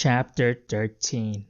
Chapter 13.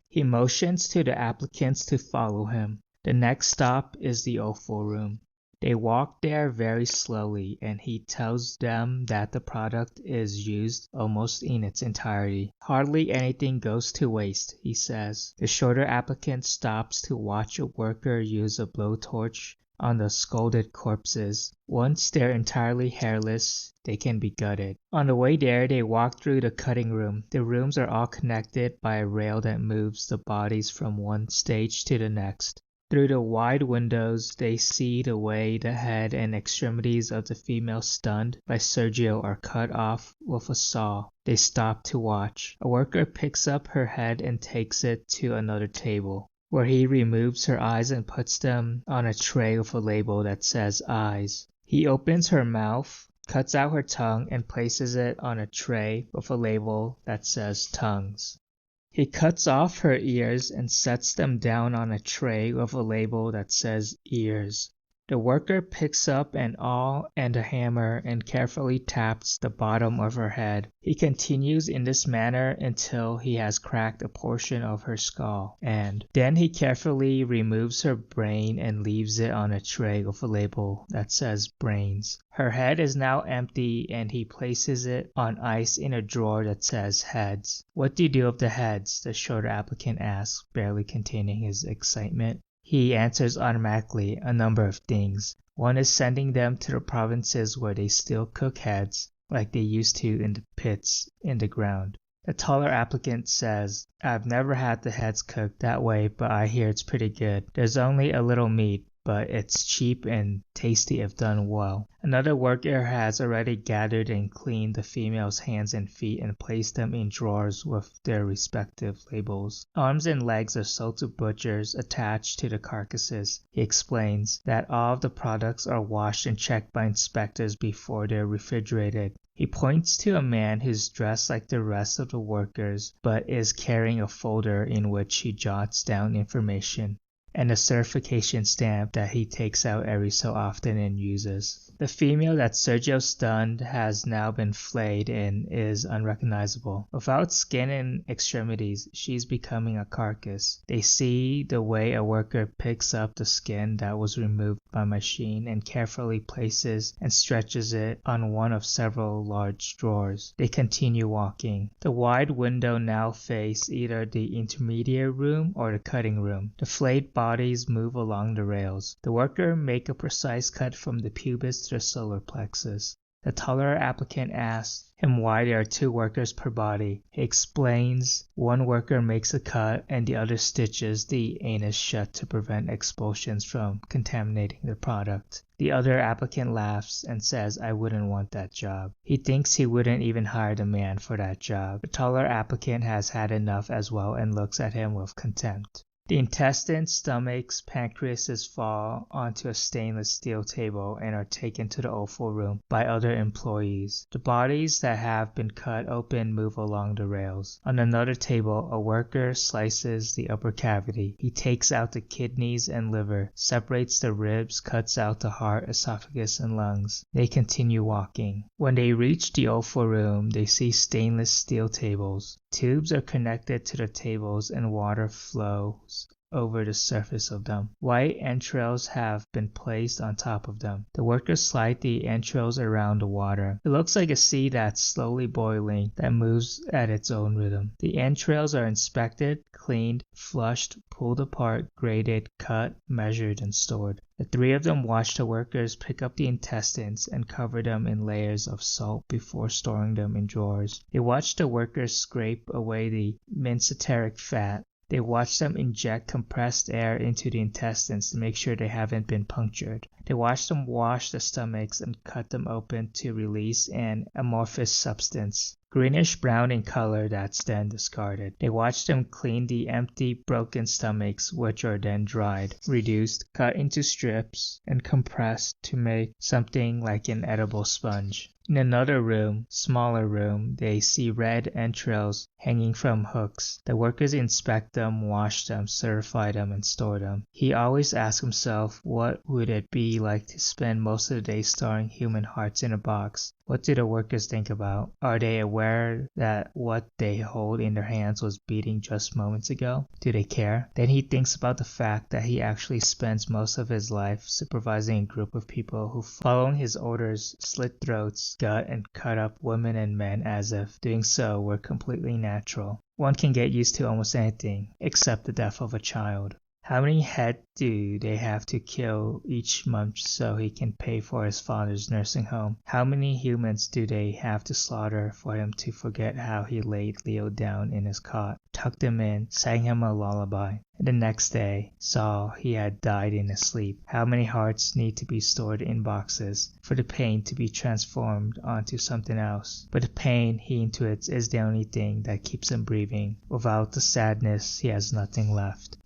He motions to the applicants to follow him. The next stop is the offal room. They walk there very slowly, and he tells them that the product is used almost in its entirety. Hardly anything goes to waste, he says. The shorter applicant stops to watch a worker use a blowtorch on the scalded corpses. Once they're entirely hairless, they can be gutted. On the way there, they walk through the cutting room. The rooms are all connected by a rail that moves the bodies from one stage to the next. Through the wide windows, they see the way the head and extremities of the female stunned by Sergio are cut off with a saw. They stop to watch. A worker picks up her head and takes it to another table, where he removes her eyes and puts them on a tray with a label that says eyes. He opens her mouth, cuts out her tongue, and places it on a tray with a label that says tongues. He cuts off her ears and sets them down on a tray with a label that says ears. The worker picks up an awl and a hammer and carefully taps the bottom of her head. He continues in this manner until he has cracked a portion of her skull, and then he carefully removes her brain and leaves it on a tray with a label that says brains. Her head is now empty, and he places it on ice in a drawer that says heads. "What do you do with the heads?" the shorter applicant asks, barely containing his excitement. He answers automatically, a number of things. One is sending them to the provinces where they still cook heads, like they used to in the pits in the ground. The taller applicant says, "I've never had the heads cooked that way, but I hear it's pretty good. There's only a little meat, but it's cheap and tasty if done well." Another worker has already gathered and cleaned the female's hands and feet and placed them in drawers with their respective labels. Arms and legs are sold to butchers attached to the carcasses. He explains that all of the products are washed and checked by inspectors before they're refrigerated. He points to a man who's dressed like the rest of the workers, but is carrying a folder in which he jots down information, and a certification stamp that he takes out every so often and uses. The female that Sergio stunned has now been flayed and is unrecognizable. Without skin and extremities, she's becoming a carcass. They see the way a worker picks up the skin that was removed by machine and carefully places and stretches it on one of several large drawers. They continue walking. The wide window now face either the intermediate room or the cutting room. The flayed bodies move along the rails. The worker make a precise cut from the pubis to the solar plexus. The taller applicant asks him why there are two workers per body. He explains one worker makes a cut and the other stitches the anus shut to prevent expulsions from contaminating the product. The other applicant laughs and says, "I wouldn't want that job." He thinks he wouldn't even hire the man for that job. The taller applicant has had enough as well and looks at him with contempt. The intestines, stomachs, pancreases fall onto a stainless steel table and are taken to the offal room by other employees. The bodies that have been cut open move along the rails. On another table, a worker slices the upper cavity. He takes out the kidneys and liver, separates the ribs, cuts out the heart, esophagus, and lungs. They continue walking. When they reach the offal room, they see stainless steel tables. Tubes are connected to the tables and water flows over the surface of them. White entrails have been placed on top of them. The workers slide the entrails around the water. It looks like a sea that's slowly boiling, that moves at its own rhythm. The entrails are inspected, cleaned, flushed, pulled apart, graded, cut, measured, and stored. The three of them watch the workers pick up the intestines and cover them in layers of salt before storing them in drawers. They watch the workers scrape away the mesenteric fat. They watch them inject compressed air into the intestines to make sure they haven't been punctured. They watch them wash the stomachs and cut them open to release an amorphous substance, greenish-brown in color, that's then discarded. They watch them clean the empty, broken stomachs, which are then dried, reduced, cut into strips, and compressed to make something like an edible sponge. In another room, smaller room, they see red entrails hanging from hooks. The workers inspect them, wash them, certify them, and store them. He always asks himself, what would it be like to spend most of the day storing human hearts in a box? What do the workers think about? Are they aware that what they hold in their hands was beating just moments ago? Do they care? Then he thinks about the fact that he actually spends most of his life supervising a group of people who, following his orders, slit throats, gut and cut up women and men as if doing so were completely natural. One can get used to almost anything, except the death of a child. How many head do they have to kill each month so he can pay for his father's nursing home? How many humans do they have to slaughter for him to forget how he laid Leo down in his cot, tucked him in, sang him a lullaby, and the next day saw he had died in his sleep? How many hearts need to be stored in boxes for the pain to be transformed onto something else? But the pain he intuits is the only thing that keeps him breathing. Without the sadness, he has nothing left.